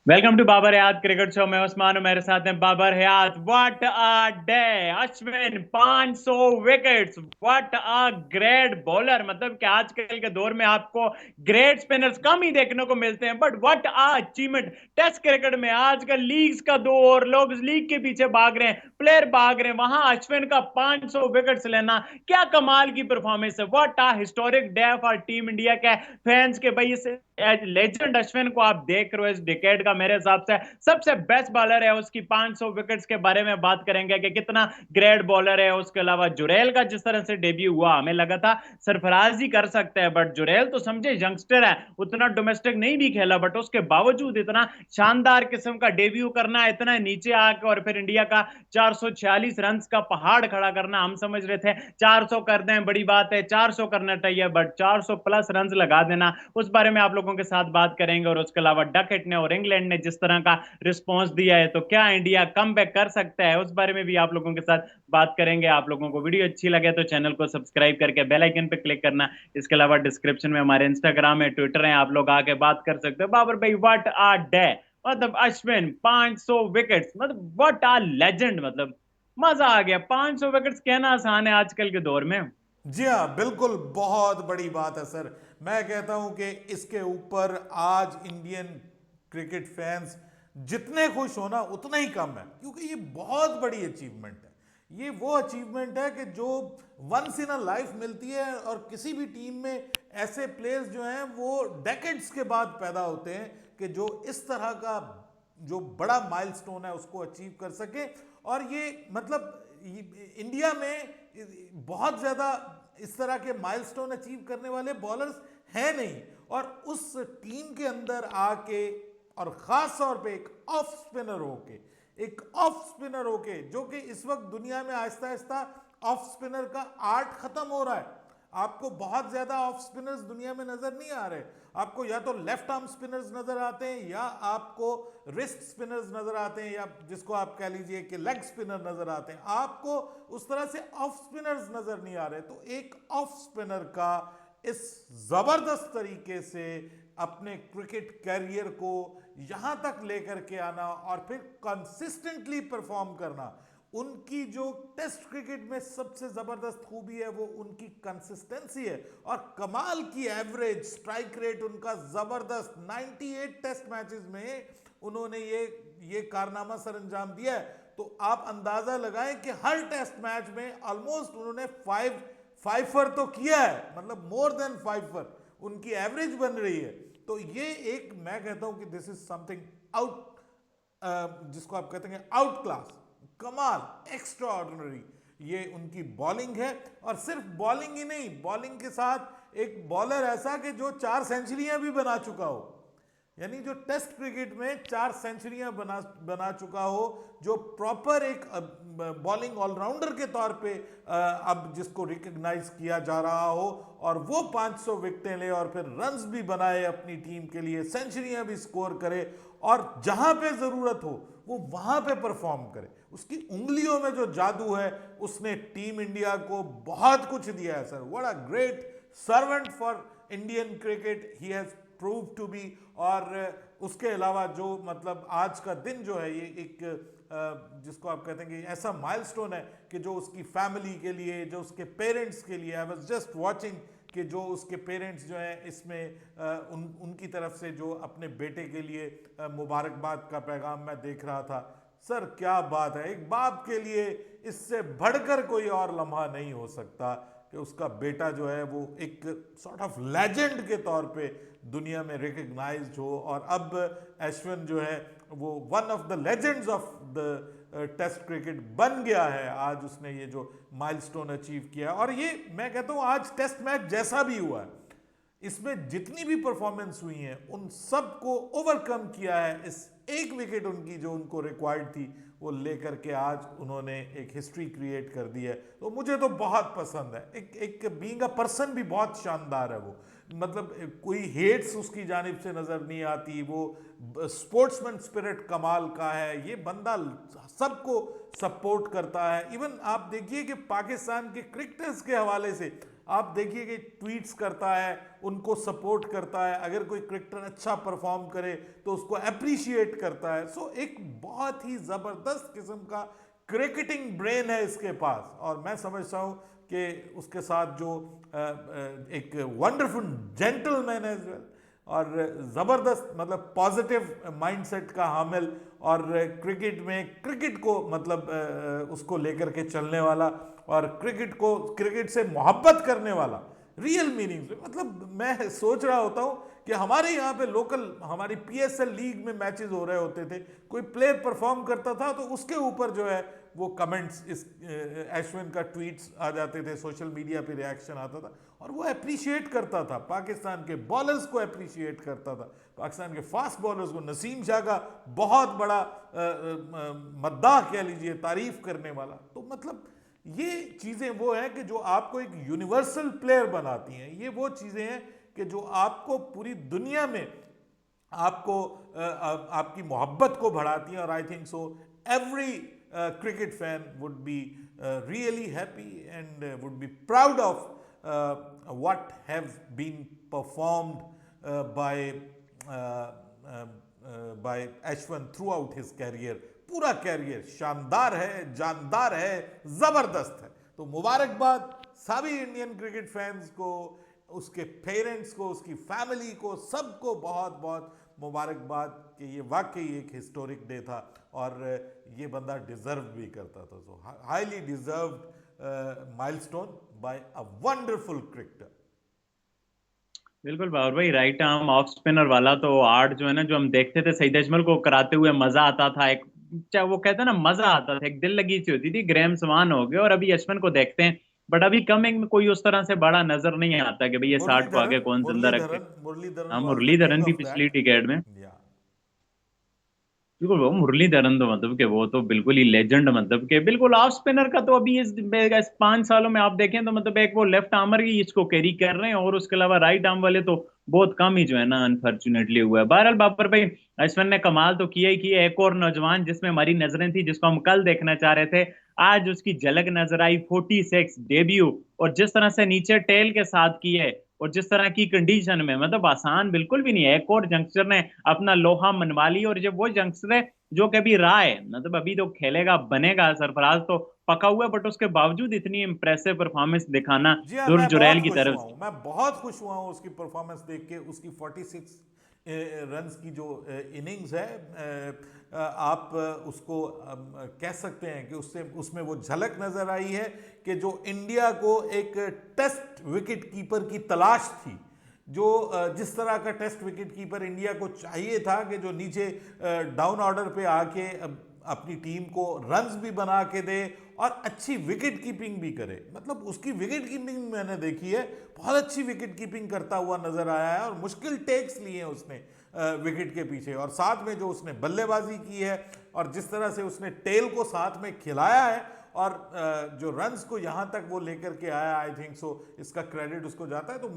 Welcome to Babar Hayat cricket show में उस्मान और मेरे साथ हैं Babar Hayat. What a day! Ashwin 500 wickets. What a great bowler. मतलब कि आजकल के दौर में आपको ग्रेट स्पिनर्स कम ही देखने को मिलते हैं, but what a achievement test cricket में। आजकल लीग्स का दौर, लोग लीग के पीछे भाग रहे हैं, प्लेयर भाग रहे हैं, वहां अश्विन का 500 विकेट्स लेना क्या कमाल की परफॉर्मेंस है। What a historic day for team India के फैंस के भाई। इस लेजेंड अश्विन को आप देख रहे हो, इस डिकेड का मेरे हिसाब से सबसे बेस्ट बॉलर है। उसकी 500 विकेट्स के बारे में बात करेंगे कि कितना ग्रेट बॉलर है। उसके अलावा जुरेल का जिस तरह से डेब्यू हुआ, हमें लगा था सरफराज ही कर सकते हैं, बट जुरेल तो समझे यंगस्टर है, उतना डोमेस्टिक नहीं भी खेला, बट उसके बावजूद इतना शानदार किस्म का डेब्यू करना, इतना नीचे आकर और फिर इंडिया का 446 रन का पहाड़ खड़ा करना। हम समझ रहे थे 400 कर दें बड़ी बात है, 400 करना चाहिए, बट 400 प्लस रन लगा देना, उस बारे में आप लोगों के साथ बात करेंगे। और उसके अलावा डकहेट ने और इंग्लैंड ने जिस तरह का रिस्पॉन्स दिया है, तो क्या इंडिया कम कर सकता है, उस बारे में भी आप लोगों के साथ बात करेंगे। आप लोगों को वीडियो अच्छी लगे तो चैनल को सब्सक्राइब करके बेल आइकन पे क्लिक करना। इसके अलावा डिस्क्रिप्शन में हमारे इंस्टाग्राम है, ट्विटर है, आप लोग आके बात कर सकते हो। बाबर भाई, व्हाट आ डे! मतलब अश्विन 500 विकेट्स, मतलब व्हाट आ लेजेंड। मतलब मजा आ गया। 500 विकेट्स कहना आसान है आजकल के दौर में। जी हाँ, बिल्कुल बहुत बड़ी बात है सर। मैं कहता हूं कि इसके ऊपर आज इंडियन क्रिकेट फैंस जितने खुश हो ना उतना ही कम है, क्योंकि ये बहुत बड़ी अचीवमेंट है। ये वो अचीवमेंट है कि जो वंस इन अ लाइफ मिलती है, और किसी भी टीम में ऐसे प्लेयर्स जो हैं वो डेकेड्स के बाद पैदा होते हैं कि जो इस तरह का जो बड़ा माइलस्टोन है उसको अचीव कर सके। और ये मतलब इंडिया में बहुत ज़्यादा इस तरह के माइलस्टोन अचीव करने वाले बॉलर्स हैं नहीं। और उस टीम के अंदर आके, और ख़ास तौर पे एक ऑफ स्पिनर होके, जो कि इस वक्त दुनिया में आहिस्ता आहिस्ता ऑफ स्पिनर का आर्ट ख़त्म हो रहा है। आपको बहुत ज्यादा ऑफ स्पिनर्स दुनिया में नजर नहीं आ रहे। आपको या तो लेफ्ट आर्म स्पिनर्स नजर आते हैं, या आपको रिस्ट स्पिनर्स नजर आते हैं, या जिसको आप कह लीजिए कि लेग स्पिनर नजर आते हैं। आपको उस तरह से ऑफ स्पिनर्स नजर नहीं आ रहे। तो एक ऑफ स्पिनर का इस जबरदस्त तरीके से अपने क्रिकेट कैरियर को यहां तक लेकर के आना और फिर कंसिस्टेंटली परफॉर्म करना, उनकी जो टेस्ट क्रिकेट में सबसे जबरदस्त खूबी है वो उनकी कंसिस्टेंसी है। और कमाल की एवरेज स्ट्राइक रेट उनका जबरदस्त, 98 टेस्ट मैचेस में उन्होंने ये कारनामा सर अंजाम दिया है। तो आप अंदाजा लगाएं कि हर टेस्ट मैच में ऑलमोस्ट उन्होंने फाइफर तो किया है, मतलब मोर देन फाइफर उनकी एवरेज बन रही है। तो ये एक, मैं कहता हूं कि दिस इज समथिंग आउट, जिसको आप कहते हैं आउट क्लास, कमाल, एक्स्ट्रा ऑर्डिनरी ये उनकी बॉलिंग है। और सिर्फ बॉलिंग ही नहीं, बॉलिंग के साथ एक बॉलर ऐसा कि जो 4 सेंचुरियां भी बना चुका हो, यानी जो टेस्ट क्रिकेट में 4 सेंचुरियां बना चुका हो, जो प्रॉपर एक बॉलिंग ऑलराउंडर के तौर पे अब जिसको रिकग्नाइज किया जा रहा हो, और वो 500 विकेटें ले और फिर रन्स भी बनाए अपनी टीम के लिए, सेंचुरियां भी स्कोर करे, और जहां पे जरूरत हो वो वहां पे परफॉर्म करे। उसकी उंगलियों में जो जादू है, उसने टीम इंडिया को बहुत कुछ दिया है sir. What a great servant for Indian cricket he has prove to be. और उसके अलावा जो मतलब आज का दिन जो है, ये एक जिसको आप कहते हैं कि ऐसा माइलस्टोन है कि जो उसकी फैमिली के लिए, जो उसके पेरेंट्स के लिए, आई वाज जस्ट वाचिंग कि जो उसके पेरेंट्स जो हैं इसमें उनकी तरफ से जो अपने बेटे के लिए मुबारकबाद का पैगाम मैं देख रहा था। सर क्या बात है, एक बाप के लिए इससे बढ़कर कोई और लम्हा नहीं हो सकता कि उसका बेटा जो है वो एक सॉर्ट ऑफ लेजेंड के तौर पे दुनिया में रिकग्नाइज्ड हो। और अब अश्विन जो है वो one of the legends of the test cricket बन गया है। आज उसने ये जो माइलस्टोन अचीव किया है, और ये मैं कहता हूँ आज टेस्ट मैच जैसा भी हुआ है, इसमें जितनी भी परफॉर्मेंस हुई है उन सब को ओवरकम किया है। इस एक विकेट उनकी जो उनको रिक्वायर्ड थी वो लेकर के आज उन्होंने एक हिस्ट्री क्रिएट कर दी है। तो मुझे तो बहुत पसंद है। एक बीइंग अ पर्सन भी बहुत शानदार है वो। मतलब कोई हेट्स उसकी जानिब से नजर नहीं आती। वो स्पोर्ट्समैन स्पिरिट कमाल का है। ये बंदा सबको सपोर्ट करता है। इवन आप देखिए कि पाकिस्तान के क्रिकेटर्स के हवाले से आप देखिए कि ट्वीट्स करता है, उनको सपोर्ट करता है, अगर कोई क्रिकेटर अच्छा परफॉर्म करे तो उसको अप्रिशिएट करता है। सो एक बहुत ही ज़बरदस्त किस्म का क्रिकेटिंग ब्रेन है इसके पास, और मैं समझता हूँ कि उसके साथ जो एक वंडरफुल जेंटलमैन एज वेल, और ज़बरदस्त मतलब पॉजिटिव माइंडसेट का हामिल, और क्रिकेट में क्रिकेट को मतलब उसको लेकर के चलने वाला, और क्रिकेट से मोहब्बत करने वाला रियल मीनिंग में। मतलब मैं सोच रहा होता हूँ कि हमारे यहाँ पे लोकल हमारी पीएसएल लीग में मैचेस हो रहे होते थे, कोई प्लेयर परफॉर्म करता था तो उसके ऊपर जो है वो कमेंट्स, इस अश्विन का ट्वीट्स आ जाते थे, सोशल मीडिया पे रिएक्शन आता था, और वो अप्रिशिएट करता था, पाकिस्तान के बॉलर्स को अप्रिशिएट करता था, पाकिस्तान के फास्ट बॉलर्स को। नसीम शाह का बहुत बड़ा मद्दाह कह लीजिए, तारीफ करने वाला। तो मतलब ये चीज़ें वो हैं कि जो आपको एक यूनिवर्सल प्लेयर बनाती हैं, ये वो चीज़ें हैं कि जो आपको पूरी दुनिया में आपको आपकी मोहब्बत को बढ़ाती हैं। और आई think so every cricket fan would be really happy and would be proud of what have been performed by Ashwin throughout his career. पूरा कैरियर शानदार है, जानदार है, जबरदस्त है। तो मुबारकबाद सभी इंडियन क्रिकेट फैंस को, उसके पेरेंट्स को, उसकी फैमिली को, सबको बहुत बहुत मुबारकबाद कि ये वाकई एक हिस्टोरिक डे था और ये बंदा डिजर्व भी करता था। So highly deserved milestone by a wonderful cricketer. बिल्कुल बाबर भाई, राइट आर्म ऑफ स्पिनर वाला तो आर्ट जो है ना, जो हम देखते थे सईद अजमल को कराते हुए, मजा आता था। एक चाहे वो कहते हैं ना, मजा आता था, एक दिल लगी सी होती थी। ग्रेम समान हो गए और अभी अश्विन को देखते हैं, बट अभी कमिंग में कोई उस तरह से बड़ा नजर नहीं आता कि भाई ये 60 को आगे कौन जिंदा रखे। मुरलीधरन हाँ, वाज द मुरलीधरन किंग भी ऑफ पिछली दैट। टिकेट में। या बिल्कुल, वो मुरलीधरन तो मतलब कि वो तो बिल्कुल ही लेजेंड, मतलब कि बिल्कुल ऑफ स्पिनर का तो अभी इस 5 सालों में आप देखें तो मतलब एक वो लेफ्ट आर्मर ही इसको कैरी कर रहे हैं, और उसके अलावा राइट आर्म वाले तो बहुत कम ही जो है ना अनफॉर्चुनेटली हुआ है। बहरहाल बाबर भाई, अश्विन ने कमाल तो किया ही किया। एक और नौजवान जिसमें हमारी नजरें थी, जिसको हम कल देखना चाह रहे थे, आज उसकी झलक नजर आई। 46 डेब्यू, और जिस तरह से नीचे टेल के साथ की है, और जिस तरह की कंडीशन में, मतलब आसान बिल्कुल भी नहीं है। एक और यंगस्टर ने अपना लोहा मनवा लिया, और जब वो यंगस्टर है जो कि अभी रहा है, मतलब अभी तो खेलेगा बनेगा, सरफराज तो पका हुआ है, बट उसके बावजूद इतनी इंप्रेसिव परफॉर्मेंस दिखाना जी हाँ, दुर्ग मैं जुरैल बहुत की खुश तरफ हुआ से। हूँ, मैं बहुत खुश हुआ हूँ उसकी परफॉर्मेंस देख के। उसकी 46 रन्स की जो इनिंग्स है, आप उसको कह सकते हैं कि उससे उसमें वो झलक नजर आई है कि जो इंडिया को एक टेस्ट विकेट कीपर की तलाश थी, जो जिस तरह का टेस्ट विकेट कीपर इंडिया को चाहिए था कि जो नीचे डाउन ऑर्डर पे आके अपनी टीम को रन्स भी बना के दे और अच्छी विकेट कीपिंग भी करे। मतलब उसकी विकेट कीपिंग मैंने देखी है, बहुत अच्छी विकेट कीपिंग करता हुआ नजर आया है, और मुश्किल टेक्स लिए हैं उसने विकेट के पीछे। और साथ में जो उसने बल्लेबाजी की है, और जिस तरह से उसने टेल को साथ में खिलाया है, और जो रन्स को यहाँ तक वो लेकर के आया, आई थिंक सो इसका क्रेडिट उसको जाता है। तो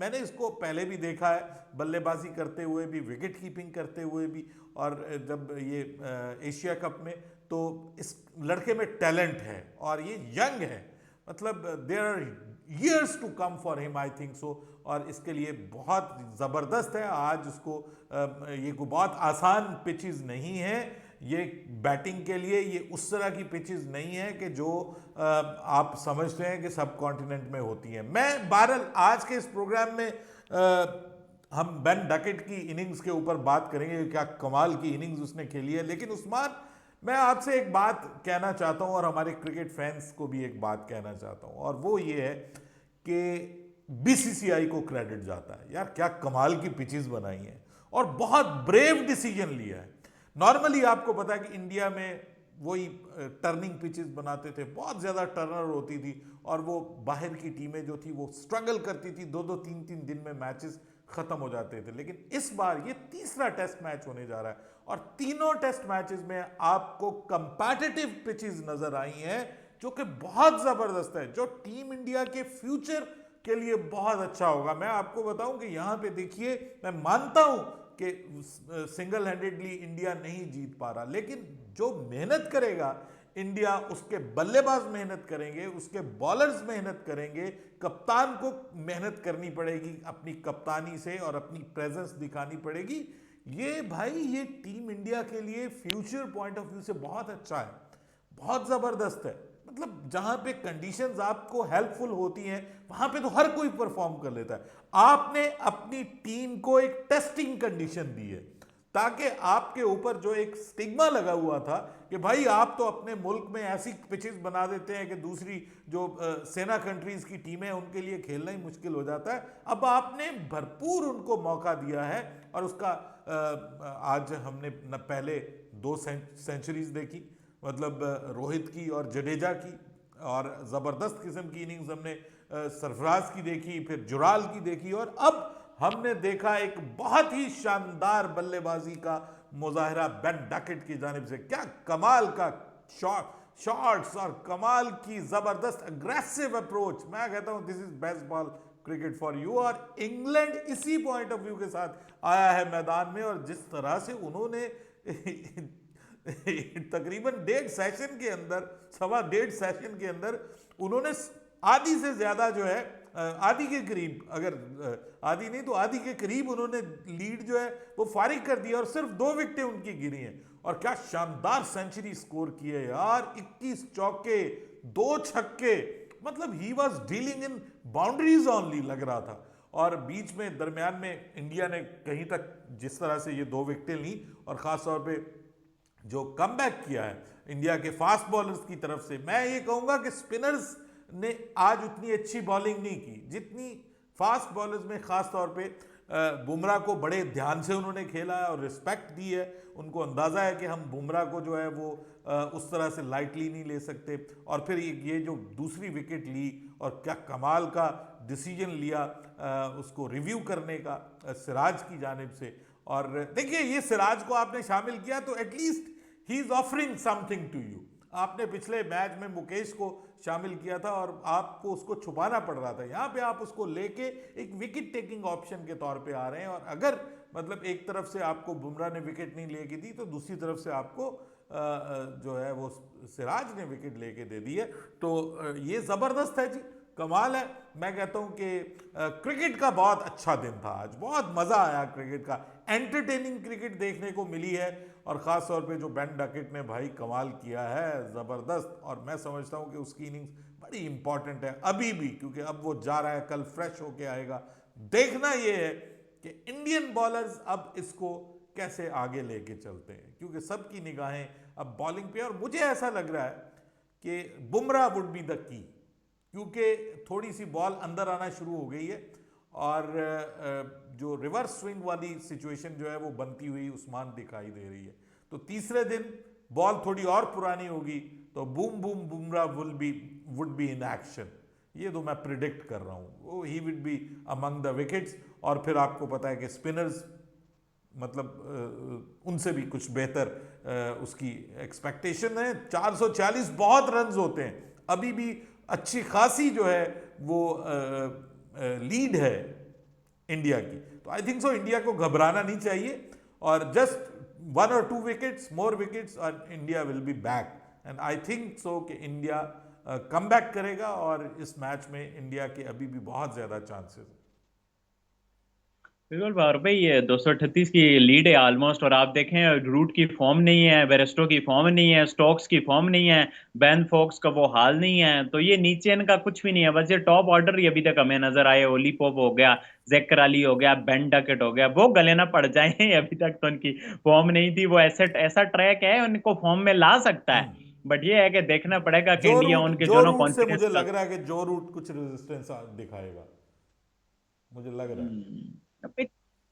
मैंने इसको पहले भी देखा है, बल्लेबाजी करते हुए भी, विकेट कीपिंग करते हुए भी, और जब ये एशिया कप में, तो इस लड़के में टैलेंट है और ये यंग है। मतलब there are years to come for him, I think so. और इसके लिए बहुत ज़बरदस्त है आज उसको। ये कोई बहुत आसान पिचेस नहीं है ये बैटिंग के लिए, ये उस तरह की पिचेस नहीं है कि जो आप समझते हैं कि सब कॉन्टिनेंट में होती हैं। मैं बहरहाल आज के इस प्रोग्राम में हम बेन डकेट की इनिंग्स के ऊपर बात करेंगे, क्या कमाल की इनिंग्स उसने खेली है। लेकिन उस्मान, मैं आपसे एक बात कहना चाहता हूं, और हमारे क्रिकेट फैंस को भी एक बात कहना चाहता हूं, और वो ये है कि बीसीसीआई को क्रेडिट जाता है। यार क्या कमाल की पिचेस बनाई हैं, और बहुत ब्रेव डिसीजन लिया है। नॉर्मली आपको पता है कि इंडिया में वही टर्निंग पिचेस बनाते थे, बहुत ज़्यादा टर्नर होती थी, और वो बाहर की टीमें जो थी वो स्ट्रगल करती थी, 2-2 3-3 दिन में मैचेस खत्म हो जाते थे। लेकिन इस बार ये तीसरा टेस्ट मैच होने जा रहा है, और तीनों टेस्ट मैचेस में आपको कंपैटिटिव पिचेस नजर आई हैं जो कि बहुत जबरदस्त है, जो टीम इंडिया के फ्यूचर के लिए बहुत अच्छा होगा। मैं आपको बताऊं कि यहां पे देखिए, मैं मानता हूं कि सिंगल हैंडेडली इंडिया नहीं जीत पा रहा, लेकिन जो मेहनत करेगा इंडिया उसके बल्लेबाज मेहनत करेंगे, उसके बॉलर्स मेहनत करेंगे, कप्तान को मेहनत करनी पड़ेगी, अपनी कप्तानी से और अपनी प्रेजेंस दिखानी पड़ेगी। ये भाई ये टीम इंडिया के लिए फ्यूचर पॉइंट ऑफ व्यू से बहुत अच्छा है, बहुत जबरदस्त है। मतलब जहां पे कंडीशंस आपको हेल्पफुल होती हैं वहां पे तो हर कोई परफॉर्म कर लेता है। आपने अपनी टीम को एक टेस्टिंग कंडीशन दी है ताकि आपके ऊपर जो एक स्टिग्मा लगा हुआ था कि भाई आप तो अपने मुल्क में ऐसी पिचेस बना देते हैं कि दूसरी जो सेना कंट्रीज की टीमें उनके लिए खेलना ही मुश्किल हो जाता है, अब आपने भरपूर उनको मौका दिया है। और उसका आज हमने पहले 2 सेंचुरीज देखी, मतलब रोहित की और जडेजा की, और ज़बरदस्त किस्म की इनिंग्स हमने सरफराज की देखी, फिर जुराल की देखी, और अब हमने देखा एक बहुत ही शानदार बल्लेबाजी का मुजाहरा बेन डकेट की जानिब से। क्या कमाल का शॉट्स और कमाल की जबरदस्त अग्रेसिव अप्रोच। मैं कहता हूं this is best ball cricket for you. और इंग्लैंड इसी पॉइंट ऑफ व्यू के साथ आया है मैदान में, और जिस तरह से उन्होंने तकरीबन 1.5 सेशन के अंदर, 1.25 सेशन के अंदर उन्होंने आधी से ज्यादा जो है, आधी के करीब, अगर आधी नहीं तो आधी के करीब उन्होंने लीड जो है वो फारिग कर दिया, और सिर्फ 2 विकेटें उनकी गिरी हैं। और क्या शानदार सेंचुरी स्कोर की है यार, 21 चौके 2 छक्के, मतलब he was dealing in boundaries only लग रहा था। और बीच में दरमियान में इंडिया ने कहीं तक जिस तरह से ये 2 विकेटें ली, और खास तौर पे जो कमबैक किया है इंडिया के फास्ट बॉलर्स की तरफ से, मैं ये कहूंगा कि स्पिनर्स ने आज उतनी अच्छी बॉलिंग नहीं की जितनी फास्ट बॉलर्स में। खास तौर पे बुमराह को बड़े ध्यान से उन्होंने खेला है और रिस्पेक्ट दी है। उनको अंदाज़ा है कि हम बुमराह को जो है वो उस तरह से लाइटली नहीं ले सकते। और फिर ये जो दूसरी विकेट ली, और क्या कमाल का डिसीजन लिया उसको रिव्यू करने का सिराज की जानिब से। और देखिए ये सिराज को आपने शामिल किया तो at least he is offering something to you. आपने पिछले मैच में मुकेश को शामिल किया था और आपको उसको छुपाना पड़ रहा था, यहाँ पे आप उसको लेके एक विकेट टेकिंग ऑप्शन के तौर पे आ रहे हैं। और अगर मतलब एक तरफ से आपको बुमराह ने विकेट नहीं लेके दी तो दूसरी तरफ से आपको जो है वो सिराज ने विकेट लेके दे दी है, तो ये ज़बरदस्त है जी, कमाल है। मैं कहता हूं कि क्रिकेट का बहुत अच्छा दिन था आज, बहुत मजा आया क्रिकेट का, एंटरटेनिंग क्रिकेट देखने को मिली है। और खास तौर पे जो बेन डकेट ने भाई कमाल किया है, जबरदस्त। और मैं समझता हूं कि उसकी इनिंग्स बड़ी इंपॉर्टेंट है अभी भी, क्योंकि अब वो जा रहा है, कल फ्रेश होके आएगा। देखना ये है कि इंडियन बॉलर्स अब इसको कैसे आगे लेके चलते हैं, क्योंकि सबकी निगाहें अब बॉलिंग पे। और मुझे ऐसा लग रहा है कि Bumrah would be the key, क्योंकि थोड़ी सी बॉल अंदर आना शुरू हो गई है, और जो रिवर्स स्विंग वाली सिचुएशन जो है वो बनती हुई उस्मान दिखाई दे रही है। तो तीसरे दिन बॉल थोड़ी और पुरानी होगी तो boom boom Bumrah would be in action. ये तो मैं प्रिडिक्ट कर रहा हूँ, he would be among the wickets. और फिर आपको पता है कि स्पिनर्स मतलब उनसे भी कुछ बेहतर उसकी एक्सपेक्टेशन है। 440 बहुत रन्स होते हैं, अभी भी अच्छी खासी जो है वो लीड है इंडिया की। तो आई थिंक सो इंडिया को घबराना नहीं चाहिए, और just 1 or 2 wickets, more wickets, और India will be back. And I think so कि इंडिया कम बैक करेगा, और इस मैच में इंडिया के अभी भी बहुत ज्यादा चांसेस है। बिल्कुल बाबर भाई, ये 238 की लीड है ऑलमोस्ट। और आप देखें रूट की फॉर्म नहीं है, बेरेस्टो की फॉर्म नहीं है, स्टोक्स की फॉर्म नहीं है, बैन फोक्स का वो हाल नहीं है, तो ये नीचे इनका कुछ भी नहीं है। बस ये टॉप ऑर्डर ही अभी तक हमें नजर आए, ओली पोप हो गया, जैक कराली हो गया, बेन डकेट हो गया, वो गले ना पड़ जाए। अभी तक तो उनकी फॉर्म नहीं थी। वो ऐसा ऐसा ट्रैक है उनको फॉर्म में ला सकता है, बट ये है कि देखना पड़ेगा कि इंडिया उनके जो दोनों रूट से कॉन्फिडेंस मुझे का। लग रहा है कि जो रूट कुछ रेजिस्टेंस दिखाएगा, मुझे लग रहा है। पिच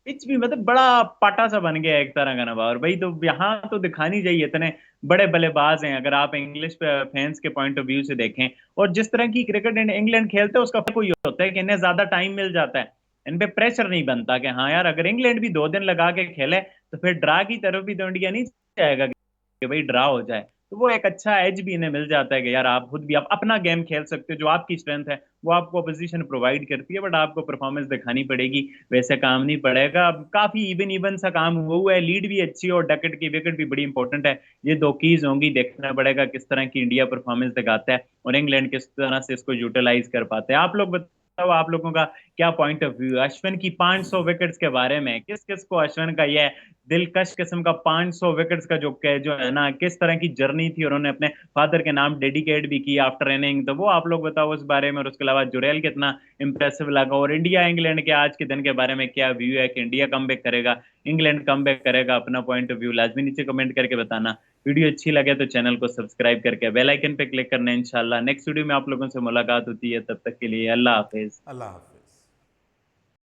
पिच भी मतलब बड़ा पाटा सा बन गया है एक तरह का ना बावर भाई। तो यहाँ तो दिखानी चाहिए, इतने बड़े बल्लेबाज हैं अगर आप इंग्लिश फैंस के पॉइंट ऑफ व्यू से देखें। और जिस तरह की क्रिकेट इंग्लैंड खेलते हैं उसका कोई होता है कि इन्हें ज्यादा टाइम मिल जाता है, इन पे प्रेशर नहीं बनता कि हाँ यार अगर इंग्लैंड भी 2 दिन लगा के खेले तो फिर ड्रा की तरफ भी तो इंडिया नहीं जाएगा कि भाई ड्रा हो जाए। तो वो एक अच्छा एज भी इन्हें मिल जाता है कि यार आप खुद भी आप अपना गेम खेल सकते हो, जो आपकी स्ट्रेंथ है वो आपको अपोजिशन प्रोवाइड करती है, बट आपको परफॉर्मेंस दिखानी पड़ेगी, वैसे काम नहीं पड़ेगा। अब काफी इवन इवन सा काम हुआ है, लीड भी अच्छी है और डकट की विकेट भी बड़ी इंपॉर्टेंट है। ये दो कीज होंगी, देखना पड़ेगा किस तरह की इंडिया परफॉर्मेंस दिखाता है और इंग्लैंड किस तरह से इसको यूटिलाइज कर पाते हैं। आप लोग बताओ, आप लोगों का क्या पॉइंट ऑफ व्यू है अश्विन की 500 विकेट्स के बारे में? किस किस को अश्विन का यह दिलकश किस्म का 500 विकेट्स का जो है ना, किस तरह की जर्नी थी, और उन्होंने अपने फादर के नाम डेडिकेट भी की आफ्टर इनिंग, तो वो आप लोग बताओ उस बारे में। और उसके अलावा जुरेल कितना इंप्रेसिव लगा, और इंडिया इंग्लैंड के आज के दिन के बारे में क्या व्यू है कि इंडिया कमबैक करेगा, इंग्लैंड कमबैक करेगा? अपना पॉइंट ऑफ व्यू लाजमी नीचे कमेंट करके बताना। वीडियो अच्छी लगे तो चैनल को सब्सक्राइब करके बेल आइकन पे क्लिक करना। इंशाल्लाह नेक्स्ट वीडियो में आप लोगों से मुलाकात होती है, तब तक के लिए अल्लाह हाफिज। अल्लाह हाफ़िज़।